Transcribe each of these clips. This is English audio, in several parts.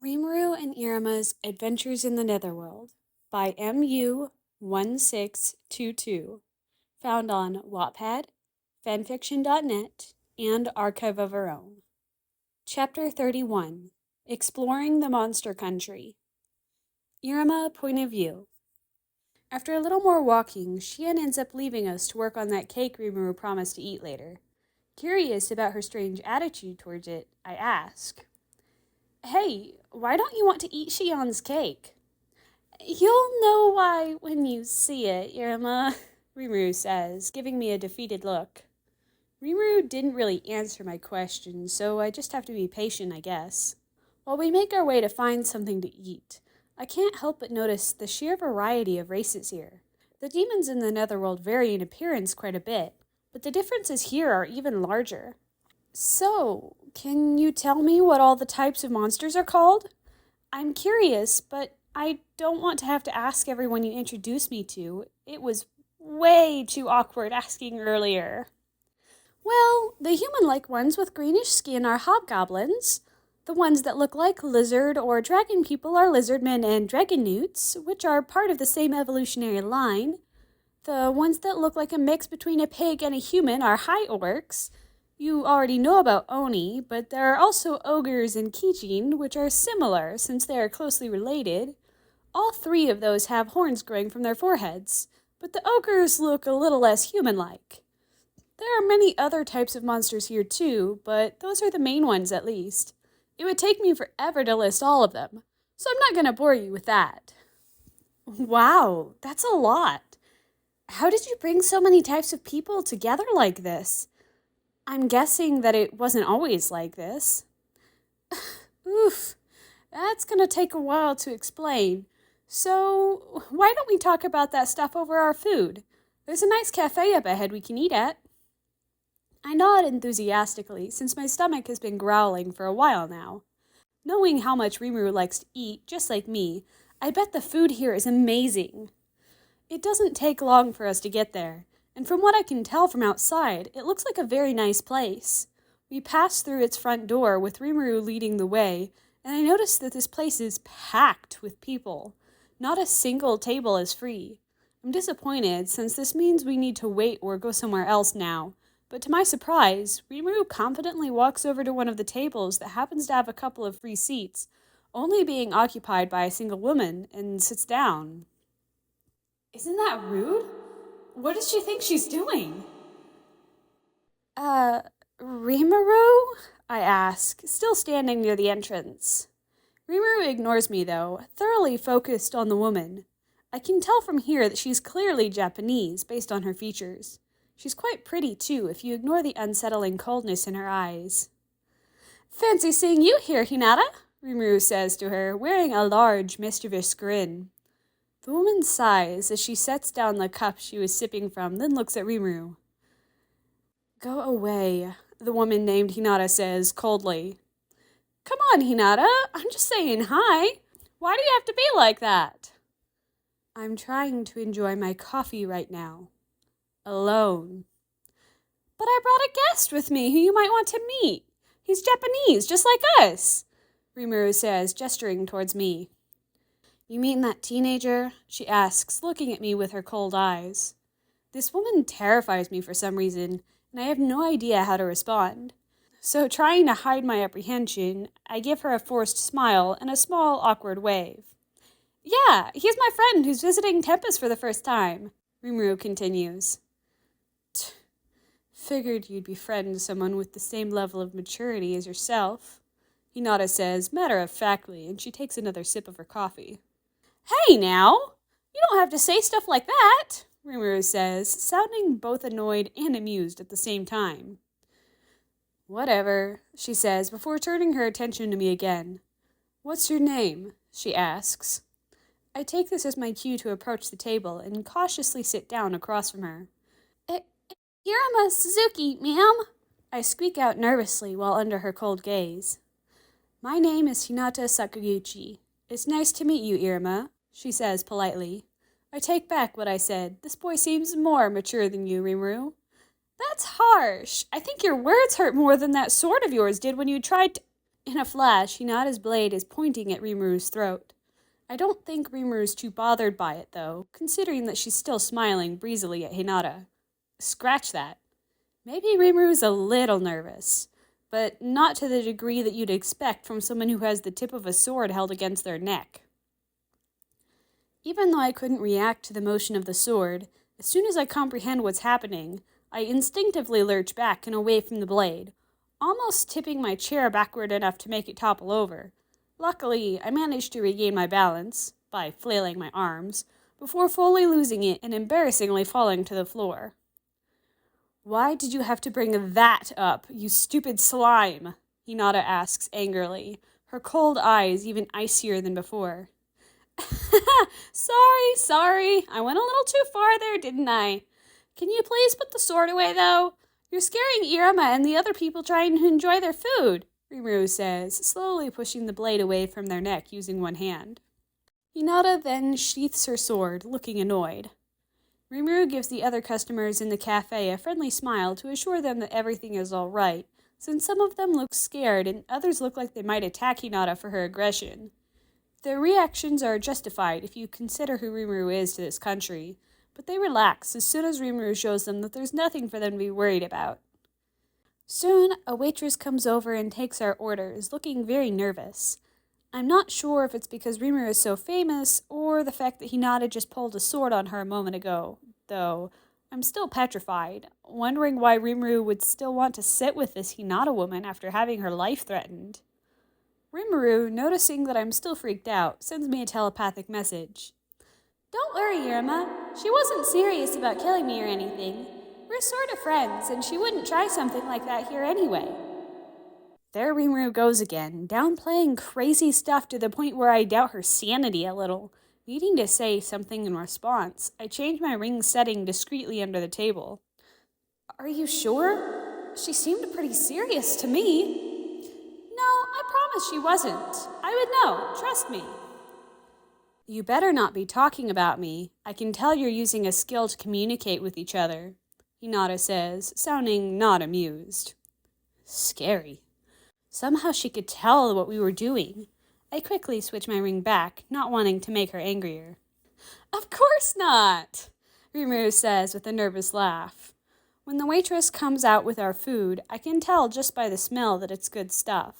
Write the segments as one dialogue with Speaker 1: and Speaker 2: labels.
Speaker 1: Rimuru and Iruma's Adventures in the Netherworld by MU1622, found on Wattpad, fanfiction.net, and Archive of Our Own. Chapter 31, Exploring the Monster Country. Iruma Point of View. After a little more walking, Shion ends up leaving us to work on that cake Rimuru promised to eat later. Curious about her strange attitude towards it, I ask, "Hey, why don't you want to eat Shion's cake?" "You'll know why when you see it, Iruma," Rimuru says, giving me a defeated look. Rimuru didn't really answer my question, so I just have to be patient, I guess. While we make our way to find something to eat, I can't help but notice the sheer variety of races here. The demons in the Netherworld vary in appearance quite a bit, but the differences here are even larger. "So, can you tell me what all the types of monsters are called? I'm curious, but I don't want to have to ask everyone you introduced me to. It was way too awkward asking earlier." "Well, the human-like ones with greenish skin are hobgoblins. The ones that look like lizard or dragon people are lizardmen and dragon newts, which are part of the same evolutionary line. The ones that look like a mix between a pig and a human are high orcs. You already know about Oni, but there are also ogres and Kijin, which are similar since they are closely related. All three of those have horns growing from their foreheads, but the ogres look a little less human-like. There are many other types of monsters here too, but those are the main ones at least. It would take me forever to list all of them, so I'm not going to bore you with that." "Wow, that's a lot. How did you bring so many types of people together like this? I'm guessing that it wasn't always like this." "Oof, that's going to take a while to explain. So, why don't we talk about that stuff over our food? There's a nice cafe up ahead we can eat at." I nod enthusiastically, since my stomach has been growling for a while now. Knowing how much Rimuru likes to eat, just like me, I bet the food here is amazing. It doesn't take long for us to get there, and from what I can tell from outside, it looks like a very nice place. We pass through its front door with Rimuru leading the way, and I notice that this place is packed with people. Not a single table is free. I'm disappointed, since this means we need to wait or go somewhere else now. But to my surprise, Rimuru confidently walks over to one of the tables that happens to have a couple of free seats, only being occupied by a single woman, and sits down. "Isn't that rude? What does she think she's doing?" Rimuru?" I ask, still standing near the entrance. Rimuru ignores me, though, thoroughly focused on the woman. I can tell from here that she's clearly Japanese, based on her features. She's quite pretty, too, if you ignore the unsettling coldness in her eyes. "Fancy seeing you here, Hinata," Rimuru says to her, wearing a large, mischievous grin. The woman sighs as she sets down the cup she was sipping from, then looks at Rimuru. "Go away," the woman named Hinata says, coldly. "Come on, Hinata, I'm just saying hi. Why do you have to be like that?" "I'm trying to enjoy my coffee right now. Alone." "But I brought a guest with me who you might want to meet. He's Japanese, just like us," Rimuru says, gesturing towards me. "You mean that teenager?" she asks, looking at me with her cold eyes. This woman terrifies me for some reason, and I have no idea how to respond. So, trying to hide my apprehension, I give her a forced smile and a small, awkward wave. "Yeah, he's my friend who's visiting Tempest for the first time," Rimuru continues. "Figured you'd befriend someone with the same level of maturity as yourself," Hinata says, matter-of-factly, and she takes another sip of her coffee. "Hey, now! You don't have to say stuff like that," Rimuru says, sounding both annoyed and amused at the same time. "Whatever," she says, before turning her attention to me again. "What's your name?" she asks. I take this as my cue to approach the table and cautiously sit down across from her. "Iruma Suzuki, ma'am," I squeak out nervously while under her cold gaze. "My name is Hinata Sakaguchi. It's nice to meet you, Iruma," she says politely. I take back what I said. This boy seems more mature than you, Rimuru. "That's harsh. I think your words hurt more than that sword of yours did when you tried to—" In a flash, Hinata's blade is pointing at Rimuru's throat. I don't think Rimuru's too bothered by it, though, considering that she's still smiling breezily at Hinata. Scratch that. Maybe Rimuru's a little nervous, but not to the degree that you'd expect from someone who has the tip of a sword held against their neck. Even though I couldn't react to the motion of the sword, as soon as I comprehend what's happening, I instinctively lurch back and away from the blade, almost tipping my chair backward enough to make it topple over. Luckily, I managed to regain my balance, by flailing my arms, before fully losing it and embarrassingly falling to the floor. "Why did you have to bring that up, you stupid slime?" Hinata asks angrily, her cold eyes even icier than before. Sorry. I went a little too far there, didn't I? Can you please put the sword away, though? You're scaring Iruma and the other people trying to enjoy their food, Rimuru says, slowly pushing the blade away from their neck using one hand. Hinata then sheaths her sword, looking annoyed. Rimuru gives the other customers in the cafe a friendly smile to assure them that everything is all right, since some of them look scared and others look like they might attack Hinata for her aggression. Their reactions are justified if you consider who Rimuru is to this country, but they relax as soon as Rimuru shows them that there's nothing for them to be worried about. Soon, a waitress comes over and takes our orders, looking very nervous. I'm not sure if it's because Rimuru is so famous, or the fact that Hinata just pulled a sword on her a moment ago, though I'm still petrified, wondering why Rimuru would still want to sit with this Hinata woman after having her life threatened. Rimuru, noticing that I'm still freaked out, sends me a telepathic message. "Don't worry, Iruma. She wasn't serious about killing me or anything. We're sort of friends, and she wouldn't try something like that here anyway." There Rimuru goes again, downplaying crazy stuff to the point where I doubt her sanity a little. Needing to say something in response, I change my ring setting discreetly under the table. "Are you sure? She seemed pretty serious to me." "No, I promise she wasn't. I would know, trust me." "You better not be talking about me. I can tell you're using a skill to communicate with each other," Hinata says, sounding not amused. Scary. Somehow she could tell what we were doing. I quickly switch my ring back, not wanting to make her angrier. "Of course not," Rimuru says with a nervous laugh. When the waitress comes out with our food, I can tell just by the smell that it's good stuff.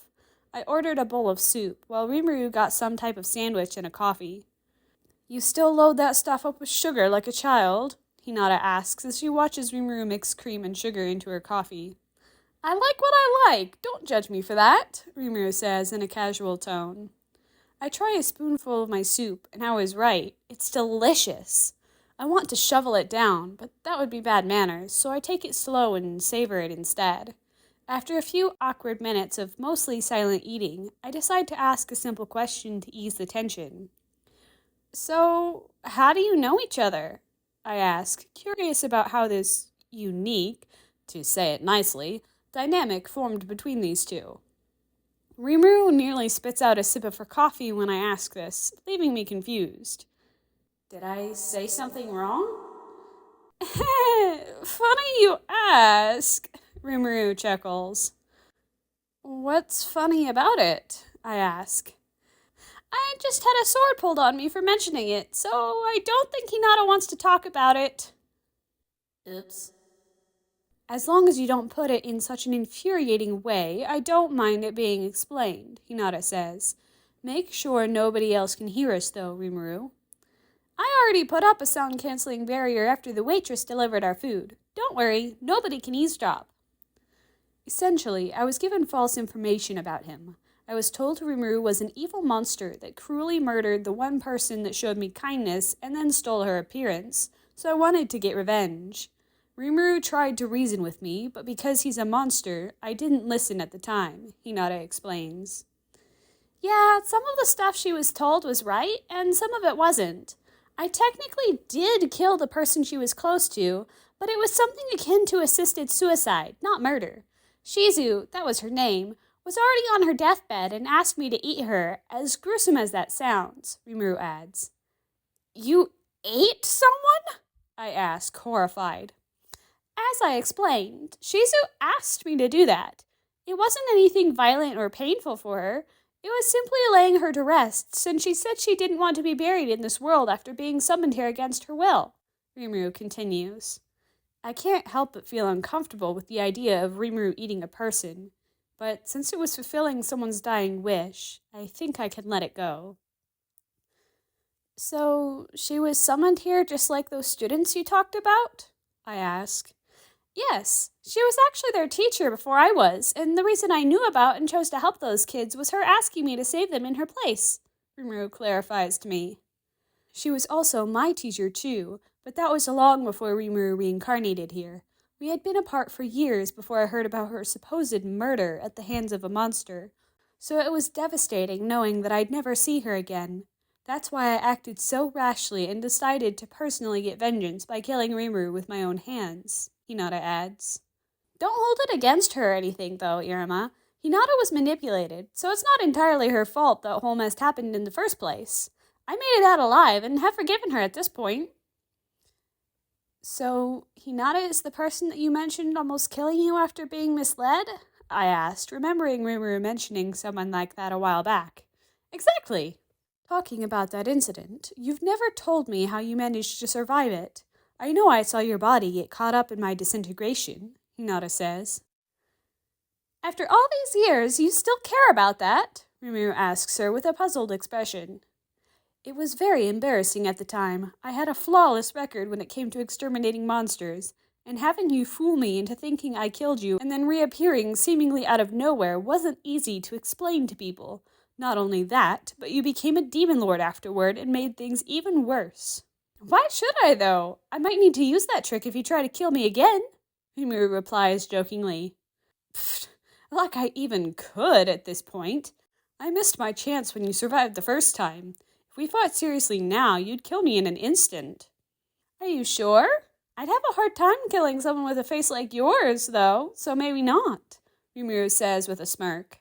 Speaker 1: I ordered a bowl of soup, while Rimuru got some type of sandwich and a coffee. "You still load that stuff up with sugar like a child?" Hinata asks as she watches Rimuru mix cream and sugar into her coffee. "I like what I like. Don't judge me for that," Rimuru says in a casual tone. I try a spoonful of my soup, and I was right. It's delicious. I want to shovel it down, but that would be bad manners, so I take it slow and savor it instead. After a few awkward minutes of mostly silent eating, I decide to ask a simple question to ease the tension. "So, how do you know each other?" I ask, curious about how this unique, to say it nicely, dynamic formed between these two. Rimuru nearly spits out a sip of her coffee when I ask this, leaving me confused. "Did I say something wrong?" "Funny you ask," Rimuru chuckles. "What's funny about it?" I ask. "I just had a sword pulled on me for mentioning it, so I don't think Hinata wants to talk about it." "Oops." "As long as you don't put it in such an infuriating way, I don't mind it being explained," Hinata says. "Make sure nobody else can hear us, though, Rimuru." "I already put up a sound-canceling barrier after the waitress delivered our food. Don't worry, nobody can eavesdrop." Essentially, I was given false information about him. I was told Rimuru was an evil monster that cruelly murdered the one person that showed me kindness and then stole her appearance, so I wanted to get revenge. Rimuru tried to reason with me, but because he's a monster, I didn't listen at the time, Hinata explains. "Yeah, some of the stuff she was told was right, and some of it wasn't. I technically did kill the person she was close to, but it was something akin to assisted suicide, not murder. Shizu, that was her name, was already on her deathbed and asked me to eat her, as gruesome as that sounds," Rimuru adds. "You ate someone?" I ask, horrified. "As I explained, Shizu asked me to do that. It wasn't anything violent or painful for her. It was simply laying her to rest, since she said she didn't want to be buried in this world after being summoned here against her will, Rimuru continues. I can't help but feel uncomfortable with the idea of Rimuru eating a person, but since it was fulfilling someone's dying wish, I think I can let it go. So, she was summoned here just like those students you talked about? I ask. Yes, she was actually their teacher before I was, and the reason I knew about and chose to help those kids was her asking me to save them in her place, Rimuru clarifies to me. She was also my teacher too, but that was long before Rimuru reincarnated here. We had been apart for years before I heard about her supposed murder at the hands of a monster, so it was devastating knowing that I'd never see her again. That's why I acted so rashly and decided to personally get vengeance by killing Rimuru with my own hands, Hinata adds. Don't hold it against her or anything, though, Iruma. Hinata was manipulated, so it's not entirely her fault that whole mess happened in the first place. I made it out alive and have forgiven her at this point. So, Hinata is the person that you mentioned almost killing you after being misled? I asked, remembering Rimuru mentioning someone like that a while back. Exactly. Talking about that incident, you've never told me how you managed to survive it. I know I saw your body get caught up in my disintegration, Hinata says. After all these years, you still care about that? Rimuru asks her with a puzzled expression. It was very embarrassing at the time. I had a flawless record when it came to exterminating monsters, and having you fool me into thinking I killed you and then reappearing seemingly out of nowhere wasn't easy to explain to people. Not only that, but you became a demon lord afterward and made things even worse. Why should I, though? I might need to use that trick if you try to kill me again, Rimuru replies jokingly. Pfft, like I even could at this point. I missed my chance when you survived the first time. If we fought seriously now, you'd kill me in an instant. Are you sure? I'd have a hard time killing someone with a face like yours, though, so maybe not, Rimuru says with a smirk.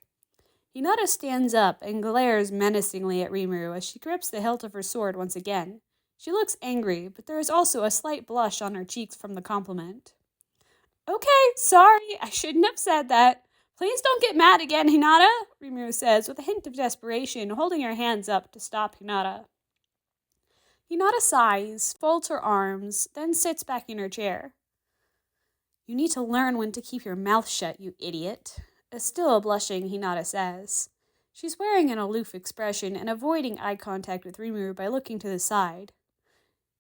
Speaker 1: Hinata stands up and glares menacingly at Rimuru as she grips the hilt of her sword once again. She looks angry, but there is also a slight blush on her cheeks from the compliment. Okay, sorry, I shouldn't have said that. Please don't get mad again, Hinata, Rimuru says with a hint of desperation, holding her hands up to stop Hinata. Hinata sighs, folds her arms, then sits back in her chair. You need to learn when to keep your mouth shut, you idiot, still blushing, Hinata says. She's wearing an aloof expression and avoiding eye contact with Rimuru by looking to the side.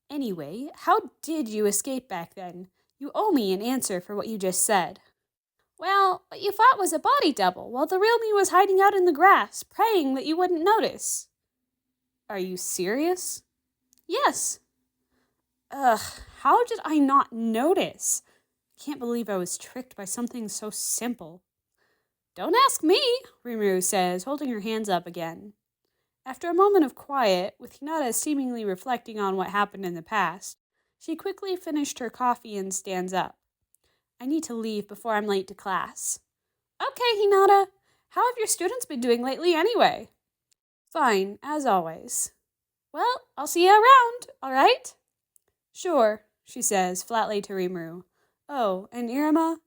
Speaker 1: Anyway, how did you escape back then? You owe me an answer for what you just said. Well, what you thought was a body double, while the real me was hiding out in the grass, praying that you wouldn't notice. Are you serious? Yes. Ugh, how did I not notice? I can't believe I was tricked by something so simple. Don't ask me, Rimuru says, holding her hands up again. After a moment of quiet, with Hinata seemingly reflecting on what happened in the past, she quickly finished her coffee and stands up. I need to leave before I'm late to class. Okay, Hinata. How have your students been doing lately anyway? Fine, as always. Well, I'll see you around, all right? Sure, she says flatly to Rimuru. Oh, and Iruma,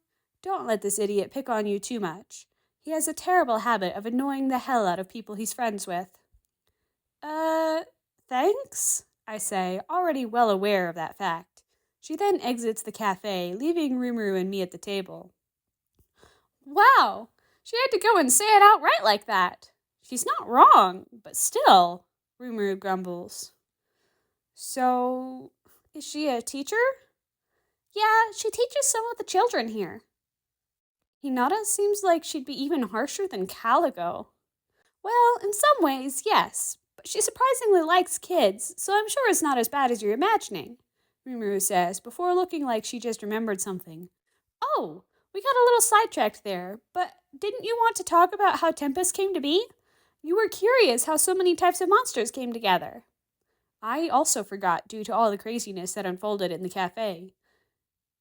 Speaker 1: don't let this idiot pick on you too much. He has a terrible habit of annoying the hell out of people he's friends with. Thanks, I say, already well aware of that fact. She then exits the cafe, leaving Rimuru and me at the table. Wow, she had to go and say it outright like that. She's not wrong, but still, Rimuru grumbles. So, is she a teacher? Yeah, she teaches some of the children here. Hinata seems like she'd be even harsher than Calico. Well, in some ways, yes, but she surprisingly likes kids, so I'm sure it's not as bad as you're imagining, Rimuru says, before looking like she just remembered something. Oh, we got a little sidetracked there, but didn't you want to talk about how Tempest came to be? You were curious how so many types of monsters came together. I also forgot due to all the craziness that unfolded in the cafe.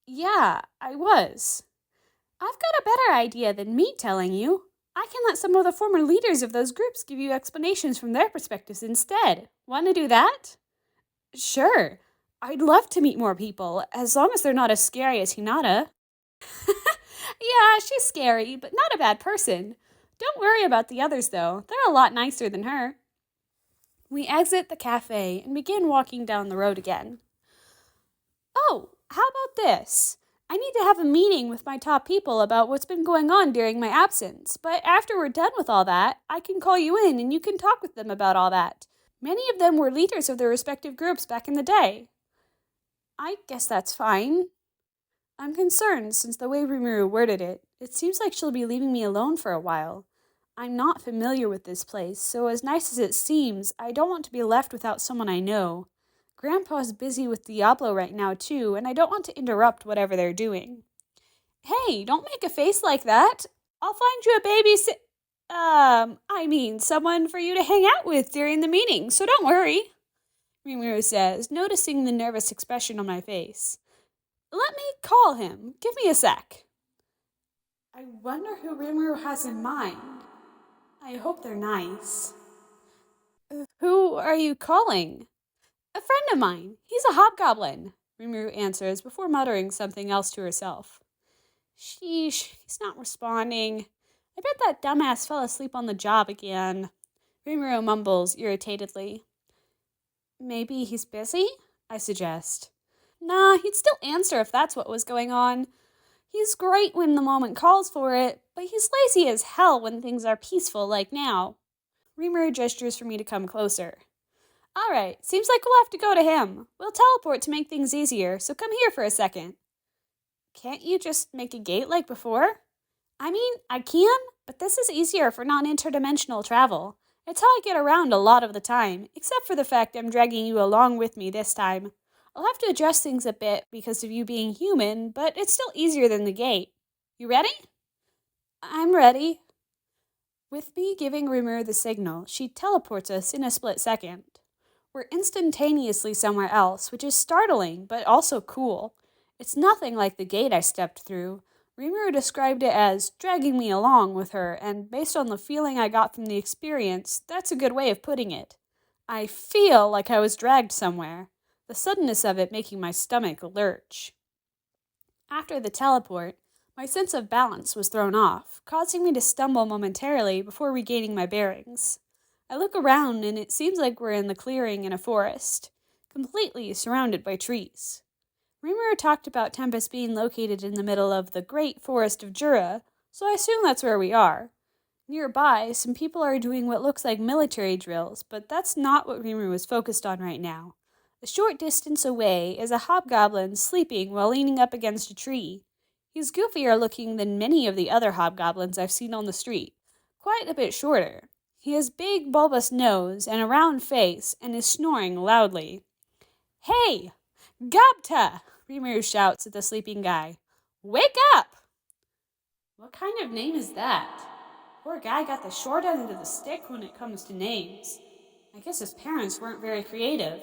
Speaker 1: Yeah, I was. I've got a better idea than me telling you. I can let some of the former leaders of those groups give you explanations from their perspectives instead. Want to do that? Sure. I'd love to meet more people, as long as they're not as scary as Hinata. Yeah, she's scary, but not a bad person. Don't worry about the others, though. They're a lot nicer than her. We exit the cafe and begin walking down the road again. Oh, how about this? I need to have a meeting with my top people about what's been going on during my absence, but after we're done with all that, I can call you in and you can talk with them about all that. Many of them were leaders of their respective groups back in the day. I guess that's fine. I'm concerned since the way Rimuru worded it. It seems like she'll be leaving me alone for a while. I'm not familiar with this place, so as nice as it seems, I don't want to be left without someone I know. Grandpa's busy with Diablo right now too, and I don't want to interrupt whatever they're doing. Hey, don't make a face like that. I'll find you a someone for you to hang out with during the meeting, so don't worry, Rimuru says, noticing the nervous expression on my face. Let me call him. Give me a sec. I wonder who Rimuru has in mind. I hope they're nice. Who are you calling? A friend of mine. He's a hobgoblin, Rimuru answers before muttering something else to herself. Sheesh, he's not responding. I bet that dumbass fell asleep on the job again. Rimuru mumbles irritatedly. Maybe he's busy? I suggest. Nah, he'd still answer if that's what was going on. He's great when the moment calls for it, but he's lazy as hell when things are peaceful like now. Rimuru gestures for me to come closer. Alright, seems like we'll have to go to him. We'll teleport to make things easier, so come here for a second. Can't you just make a gate like before? I mean, I can, but this is easier for non-interdimensional travel. It's how I get around a lot of the time, except for the fact I'm dragging you along with me this time. I'll have to adjust things a bit because of you being human, but it's still easier than the gate. You ready? I'm ready. With me giving Rimuru the signal, she teleports us in a split second. We're instantaneously somewhere else, which is startling, but also cool. It's nothing like the gate I stepped through. Rimuru described it as dragging me along with her, and based on the feeling I got from the experience, that's a good way of putting it. I feel like I was dragged somewhere, the suddenness of it making my stomach lurch. After the teleport, my sense of balance was thrown off, causing me to stumble momentarily before regaining my bearings. I look around and it seems like we're in the clearing in a forest, completely surrounded by trees. Rimuru talked about Tempest being located in the middle of the Great Forest of Jura, so I assume that's where we are. Nearby, some people are doing what looks like military drills, but that's not what Rimuru is focused on right now. A short distance away is a hobgoblin sleeping while leaning up against a tree. He's goofier looking than many of the other hobgoblins I've seen on the street, quite a bit shorter. He has big bulbous nose and a round face and is snoring loudly. Hey! Gobta! Rimuru shouts at the sleeping guy. Wake up! What kind of name is that? Poor guy got the short end of the stick when it comes to names. I guess his parents weren't very creative.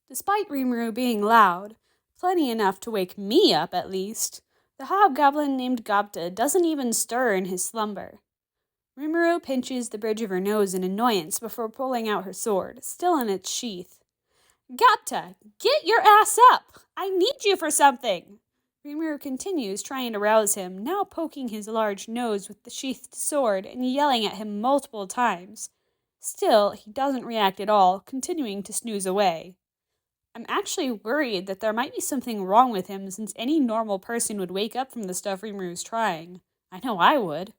Speaker 1: Despite Rimuru being loud, plenty enough to wake me up at least, the hobgoblin named Gobta doesn't even stir in his slumber. Rimuru pinches the bridge of her nose in annoyance before pulling out her sword, still in its sheath. Gobta, get your ass up! I need you for something! Rimuru continues trying to rouse him, now poking his large nose with the sheathed sword and yelling at him multiple times. Still, he doesn't react at all, continuing to snooze away. I'm actually worried that there might be something wrong with him since any normal person would wake up from the stuff Rimuru's trying. I know I would.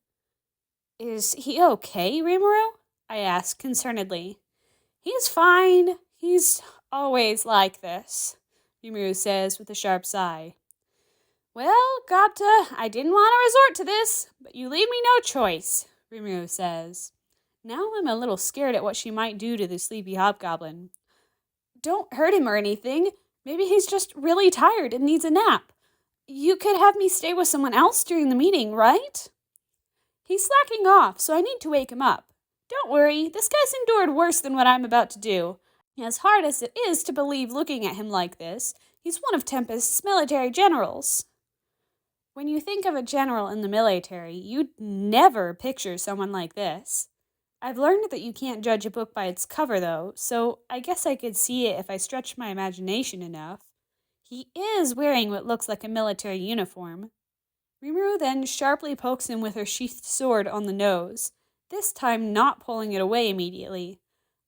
Speaker 1: Is he okay, Rimuru? I asked concernedly. He's fine. He's always like this, Rimuru says with a sharp sigh. Well, Gobta, I didn't want to resort to this, but you leave me no choice, Rimuru says. Now I'm a little scared at what she might do to the sleepy hobgoblin. Don't hurt him or anything. Maybe he's just really tired and needs a nap. You could have me stay with someone else during the meeting, right? He's slacking off, so I need to wake him up. Don't worry, this guy's endured worse than what I'm about to do. As hard as it is to believe looking at him like this, he's one of Tempest's military generals. When you think of a general in the military, you'd never picture someone like this. I've learned that you can't judge a book by its cover, though, so I guess I could see it if I stretched my imagination enough. He is wearing what looks like a military uniform. Rimuru then sharply pokes him with her sheathed sword on the nose, this time not pulling it away immediately.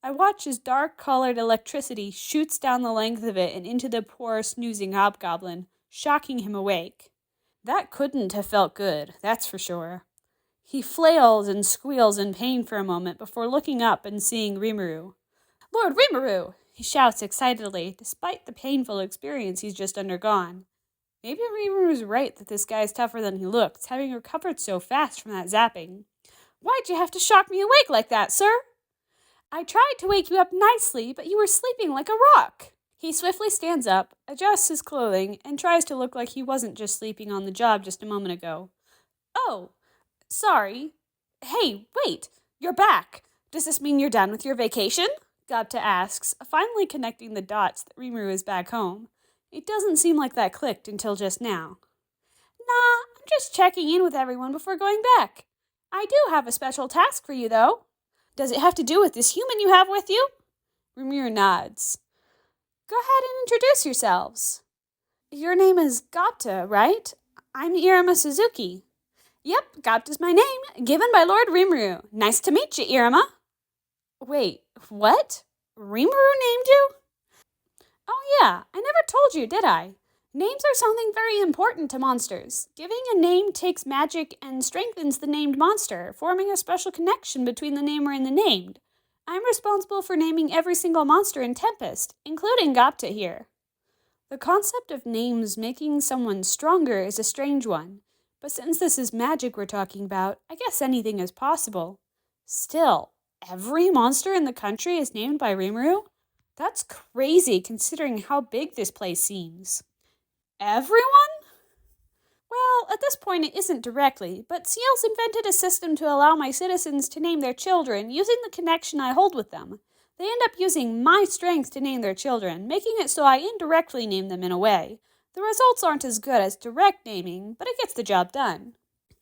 Speaker 1: I watch as dark-colored electricity shoots down the length of it and into the poor snoozing hobgoblin, shocking him awake. That couldn't have felt good, that's for sure. He flails and squeals in pain for a moment before looking up and seeing Rimuru. "Lord Rimuru!" he shouts excitedly, despite the painful experience he's just undergone. Maybe Rimuru's right that this guy's tougher than he looks, having recovered so fast from that zapping. "Why'd you have to shock me awake like that, sir?" "I tried to wake you up nicely, but you were sleeping like a rock." He swiftly stands up, adjusts his clothing, and tries to look like he wasn't just sleeping on the job just a moment ago. "Oh, sorry. Hey, wait, you're back. Does this mean you're done with your vacation?" Gopta asks, finally connecting the dots that Rimuru is back home. It doesn't seem like that clicked until just now. "Nah, I'm just checking in with everyone before going back. I do have a special task for you, though." "Does it have to do with this human you have with you?" Rimuru nods. "Go ahead and introduce yourselves." "Your name is Gopta, right? I'm Iruma Suzuki." "Yep, Gopta's my name, given by Lord Rimuru. Nice to meet you, Iruma." "Wait, what? Rimuru named you?" "Oh yeah, I never told you, did I? Names are something very important to monsters. Giving a name takes magic and strengthens the named monster, forming a special connection between the namer and the named. I'm responsible for naming every single monster in Tempest, including Gopta here." The concept of names making someone stronger is a strange one, but since this is magic we're talking about, I guess anything is possible. Still, every monster in the country is named by Rimuru? That's crazy considering how big this place seems. Everyone? Well, at this point it isn't directly, but Seal's invented a system to allow my citizens to name their children using the connection I hold with them. They end up using my strength to name their children, making it so I indirectly name them in a way. The results aren't as good as direct naming, but it gets the job done.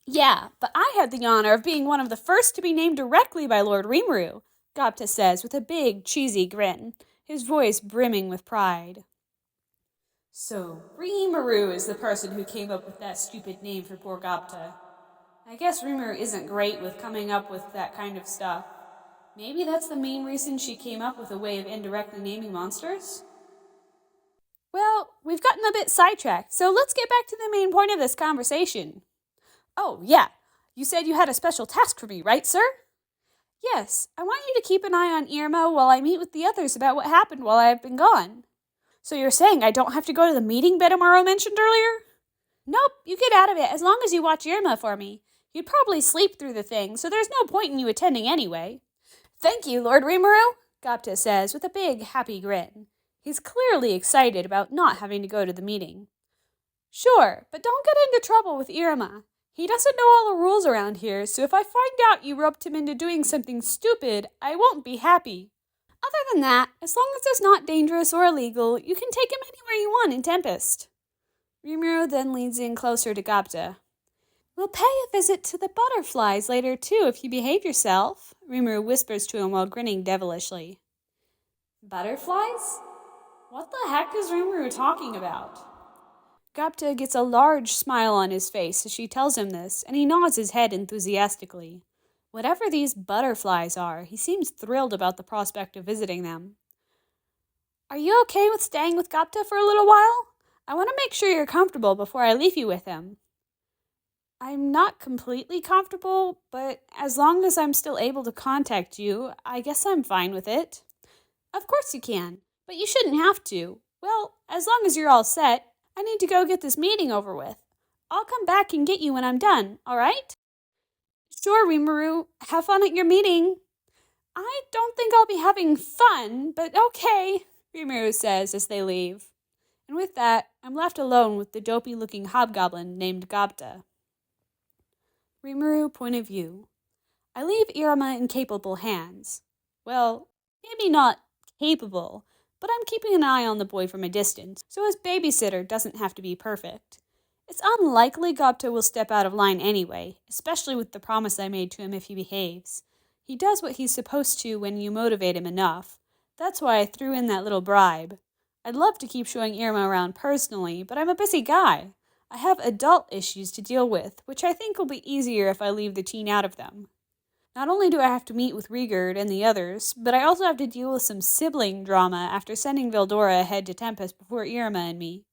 Speaker 1: "Yeah, but I had the honor of being one of the first to be named directly by Lord Rimuru," Gopta says with a big, cheesy grin, his voice brimming with pride. "So, Rimuru is the person who came up with that stupid name for poor Gopta. I guess Rimuru isn't great with coming up with that kind of stuff. Maybe that's the main reason she came up with a way of indirectly naming monsters?" "Well, we've gotten a bit sidetracked, so let's get back to the main point of this conversation." "Oh, yeah. You said you had a special task for me, right, sir?" "Yes, I want you to keep an eye on Irma while I meet with the others about what happened while I've been gone." "So you're saying I don't have to go to the meeting Bedamaro mentioned earlier?" "Nope, you get out of it as long as you watch Irma for me. You'd probably sleep through the thing, so there's no point in you attending anyway." "Thank you, Lord Rimuru," Gopta says with a big, happy grin. He's clearly excited about not having to go to the meeting. "Sure, but don't get into trouble with Irma. He doesn't know all the rules around here, so if I find out you roped him into doing something stupid, I won't be happy. Other than that, as long as it's not dangerous or illegal, you can take him anywhere you want in Tempest." Rimuru then leans in closer to Gopta. "We'll pay a visit to the butterflies later too if you behave yourself," Rimuru whispers to him while grinning devilishly. "Butterflies? What the heck is Rimuru talking about?" Gopta gets a large smile on his face as she tells him this, and he nods his head enthusiastically. Whatever these butterflies are, he seems thrilled about the prospect of visiting them. "Are you okay with staying with Gopta for a little while? I want to make sure you're comfortable before I leave you with him." "I'm not completely comfortable, but as long as I'm still able to contact you, I guess I'm fine with it." "Of course you can, but you shouldn't have to. Well, as long as you're all set, I need to go get this meeting over with. I'll come back and get you when I'm done, all right?" "Sure, Rimuru. Have fun at your meeting." "I don't think I'll be having fun, but okay," Rimuru says as they leave. And with that, I'm left alone with the dopey-looking hobgoblin named Gopta. Rimuru point of view. I leave Iruma in capable hands. Well, maybe not capable, but I'm keeping an eye on the boy from a distance, so his babysitter doesn't have to be perfect. It's unlikely Gopta will step out of line anyway, especially with the promise I made to him if he behaves. He does what he's supposed to when you motivate him enough. That's why I threw in that little bribe. I'd love to keep showing Irma around personally, but I'm a busy guy. I have adult issues to deal with, which I think will be easier if I leave the teen out of them. Not only do I have to meet with Rigurd and the others, but I also have to deal with some sibling drama after sending Veldora ahead to Tempest before Iruma and me.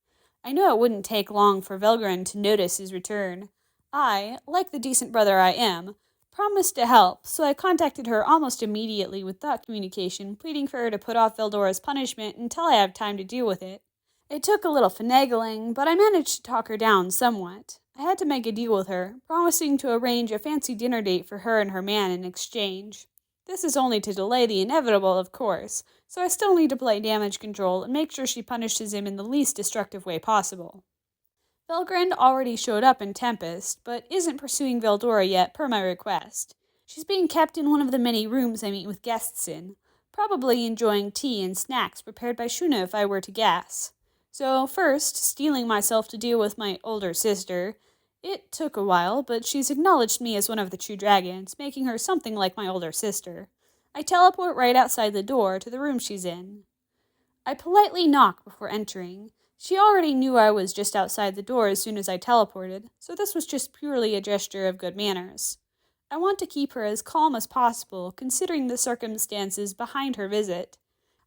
Speaker 1: I know it wouldn't take long for Velgrin to notice his return. I, like the decent brother I am, promised to help, so I contacted her almost immediately with thought communication, pleading for her to put off Veldora's punishment until I have time to deal with it. It took a little finagling, but I managed to talk her down somewhat. I had to make a deal with her, promising to arrange a fancy dinner date for her and her man in exchange. This is only to delay the inevitable, of course, so I still need to play damage control and make sure she punishes him in the least destructive way possible. Velgrind already showed up in Tempest, but isn't pursuing Veldora yet per my request. She's being kept in one of the many rooms I meet with guests in, probably enjoying tea and snacks prepared by Shuna if I were to guess. So first, steeling myself to deal with my older sister. It took a while, but she's acknowledged me as one of the true dragons, making her something like my older sister. I teleport right outside the door to the room she's in. I politely knock before entering. She already knew I was just outside the door as soon as I teleported, so this was just purely a gesture of good manners. I want to keep her as calm as possible, considering the circumstances behind her visit.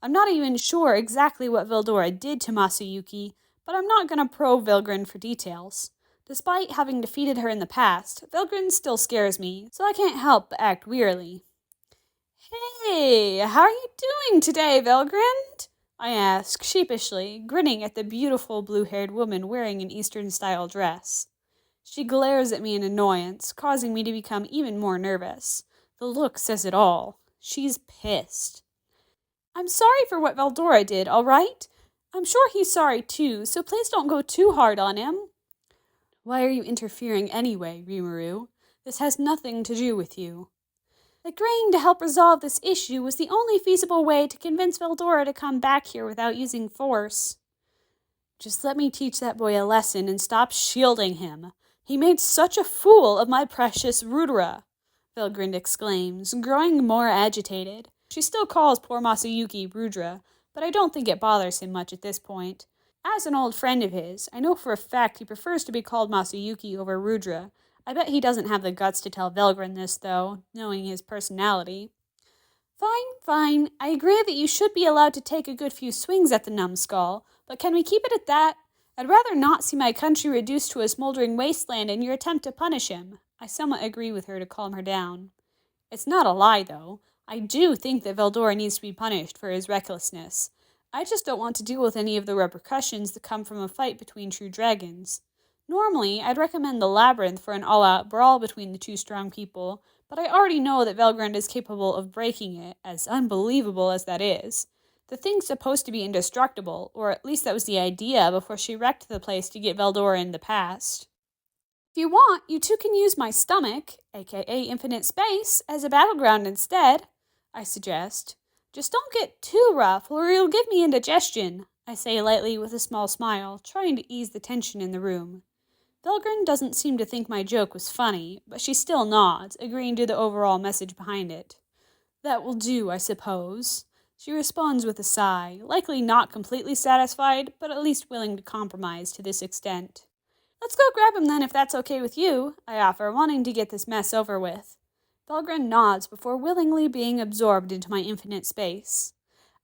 Speaker 1: I'm not even sure exactly what Veldora did to Masayuki, but I'm not going to probe Velgrin for details. Despite having defeated her in the past, Velgrin still scares me, so I can't help but act wearily. "Hey, how are you doing today, Velgrin?" I ask, sheepishly, grinning at the beautiful blue-haired woman wearing an Eastern-style dress. She glares at me in annoyance, causing me to become even more nervous. The look says it all. She's pissed. "I'm sorry for what Veldora did, all right? I'm sure he's sorry too, so please don't go too hard on him." "Why are you interfering anyway, Rimuru? This has nothing to do with you." "Agreeing to help resolve this issue was the only feasible way to convince Veldora to come back here without using force." "Just let me teach that boy a lesson and stop shielding him. He made such a fool of my precious Rudra," Velgrind exclaims, growing more agitated. She still calls poor Masayuki Rudra, but I don't think it bothers him much at this point. As an old friend of his, I know for a fact he prefers to be called Masayuki over Rudra. I bet he doesn't have the guts to tell Velgrin this, though, knowing his personality. Fine. I agree that you should be allowed to take a good few swings at the numbskull, but can we keep it at that? I'd rather not see my country reduced to a smoldering wasteland in your attempt to punish him." I somewhat agree with her to calm her down. It's not a lie, though. I do think that Veldora needs to be punished for his recklessness. I just don't want to deal with any of the repercussions that come from a fight between true dragons. Normally, I'd recommend the Labyrinth for an all-out brawl between the two strong people, but I already know that Velgrind is capable of breaking it, as unbelievable as that is. The thing's supposed to be indestructible, or at least that was the idea before she wrecked the place to get Veldora in the past. "If you want, you two can use my stomach, aka infinite space, as a battleground instead," I suggest. "Just don't get too rough, or you'll give me indigestion," I say lightly with a small smile, trying to ease the tension in the room. Velgrin doesn't seem to think my joke was funny, but she still nods, agreeing to the overall message behind it. "That will do, I suppose." She responds with a sigh, likely not completely satisfied, but at least willing to compromise to this extent. "Let's go grab him then, if that's okay with you," I offer, wanting to get this mess over with. Velgrin nods before willingly being absorbed into my infinite space.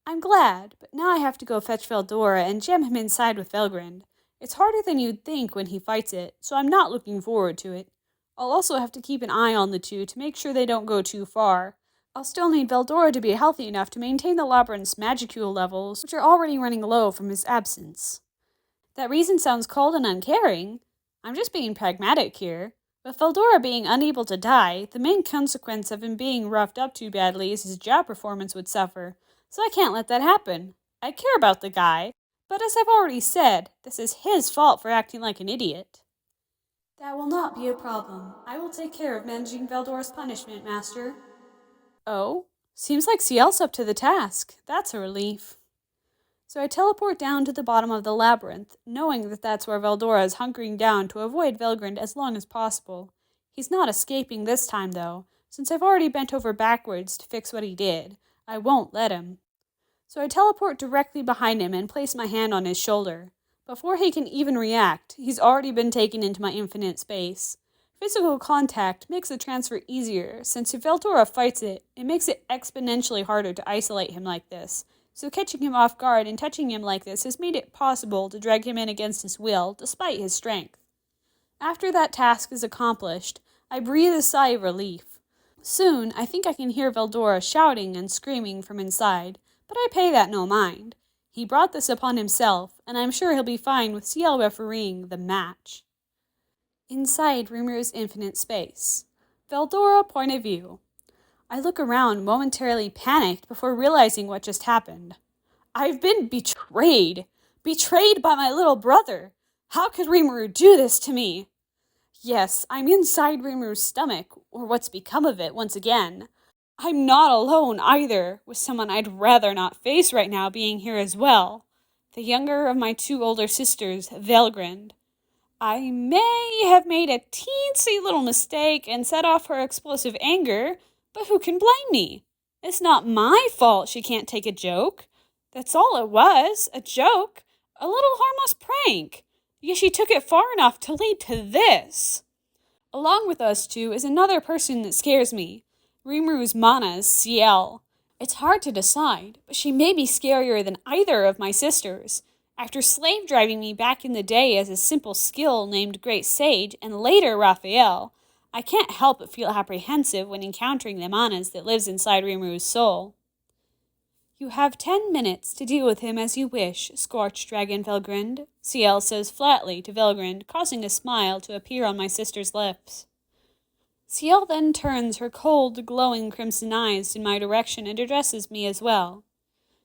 Speaker 1: I'm glad, but now I have to go fetch Veldora and jam him inside with Velgrind. It's harder than you'd think when he fights it, so I'm not looking forward to it. I'll also have to keep an eye on the two to make sure they don't go too far. I'll still need Veldora to be healthy enough to maintain the Labyrinth's magicule levels, which are already running low from his absence. That reason sounds cold and uncaring. I'm just being pragmatic here. With Veldora being unable to die, the main consequence of him being roughed up too badly is his job performance would suffer, so I can't let that happen. I care about the guy, but as I've already said, this is his fault for acting like an idiot. "That will not be a problem. I will take care of managing Veldora's punishment, Master." "Oh? Seems like Ciel's up to the task. That's a relief." So I teleport down to the bottom of the labyrinth, knowing that that's where Veldora is hunkering down to avoid Velgrind as long as possible. He's not escaping this time, though, since I've already bent over backwards to fix what he did. I won't let him. So I teleport directly behind him and place my hand on his shoulder. Before he can even react, he's already been taken into my infinite space. Physical contact makes the transfer easier, since if Veldora fights it, it makes it exponentially harder to isolate him like this. So catching him off guard and touching him like this has made it possible to drag him in against his will, despite his strength. After that task is accomplished, I breathe a sigh of relief. Soon, I think I can hear Veldora shouting and screaming from inside, but I pay that no mind. He brought this upon himself, and I'm sure he'll be fine with CL refereeing the match. Inside Rimuru's infinite space. Veldora point of view. I look around, momentarily panicked before realizing what just happened. I've been betrayed! Betrayed by my little brother! How could Rimuru do this to me? Yes, I'm inside Rimuru's stomach, or what's become of it once again. I'm not alone either, with someone I'd rather not face right now being here as well. The younger of my two older sisters, Velgrind. I may have made a teensy little mistake and set off her explosive anger, but who can blame me? It's not my fault she can't take a joke. That's all it was, a joke, a little harmless prank. Yet she took it far enough to lead to this. Along with us two is another person that scares me. Rimuru's Mana's CL. It's hard to decide, but she may be scarier than either of my sisters. After slave driving me back in the day as a simple skill named Great Sage and later Raphael, I can't help but feel apprehensive when encountering the Manas that lives inside Rimuru's soul. You have 10 minutes to deal with him as you wish, Scorched Dragon Velgrind, CL says flatly to Velgrind, causing a smile to appear on my sister's lips. CL then turns her cold, glowing crimson eyes in my direction and addresses me as well.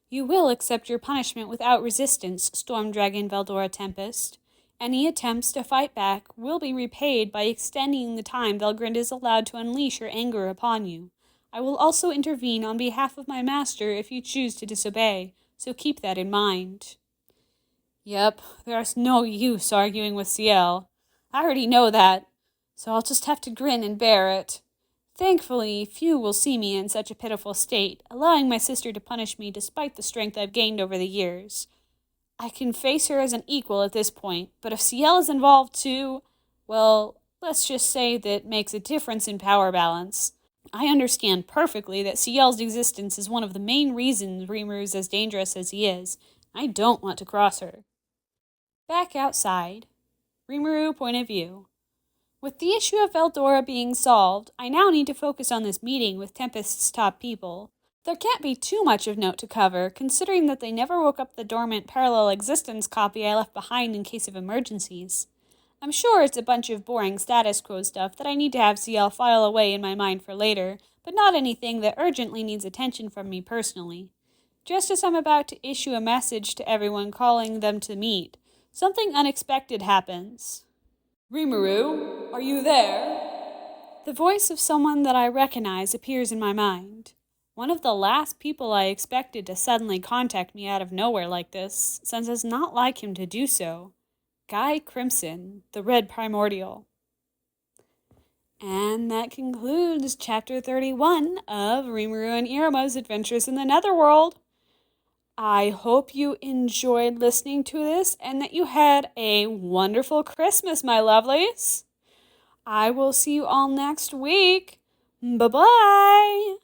Speaker 1: You will accept your punishment without resistance, Storm Dragon Veldora Tempest. Any attempts to fight back will be repaid by extending the time Velgrind is allowed to unleash her anger upon you. I will also intervene on behalf of my master if you choose to disobey, so keep that in mind. Yep, there's no use arguing with CL. I already know that, so I'll just have to grin and bear it. Thankfully, few will see me in such a pitiful state, allowing my sister to punish me despite the strength I've gained over the years. I can face her as an equal at this point, but if CL is involved too, well, let's just say that makes a difference in power balance. I understand perfectly that CL's existence is one of the main reasons Rimuru's as dangerous as he is. I don't want to cross her. Back outside. Rimuru point of view. With the issue of Veldora being solved, I now need to focus on this meeting with Tempest's top people. There can't be too much of note to cover, considering that they never woke up the dormant parallel existence copy I left behind in case of emergencies. I'm sure it's a bunch of boring status quo stuff that I need to have CL file away in my mind for later, but not anything that urgently needs attention from me personally. Just as I'm about to issue a message to everyone calling them to meet, something unexpected happens. Rimuru, are you there? The voice of someone that I recognize appears in my mind. One of the last people I expected to suddenly contact me out of nowhere like this, since it's not like him to do so. Guy Crimson, the Red Primordial. And that concludes Chapter 31 of Rimuru and Iruma's Adventures in the Netherworld. I hope you enjoyed listening to this and that you had a wonderful Christmas, my lovelies. I will see you all next week. Bye-bye.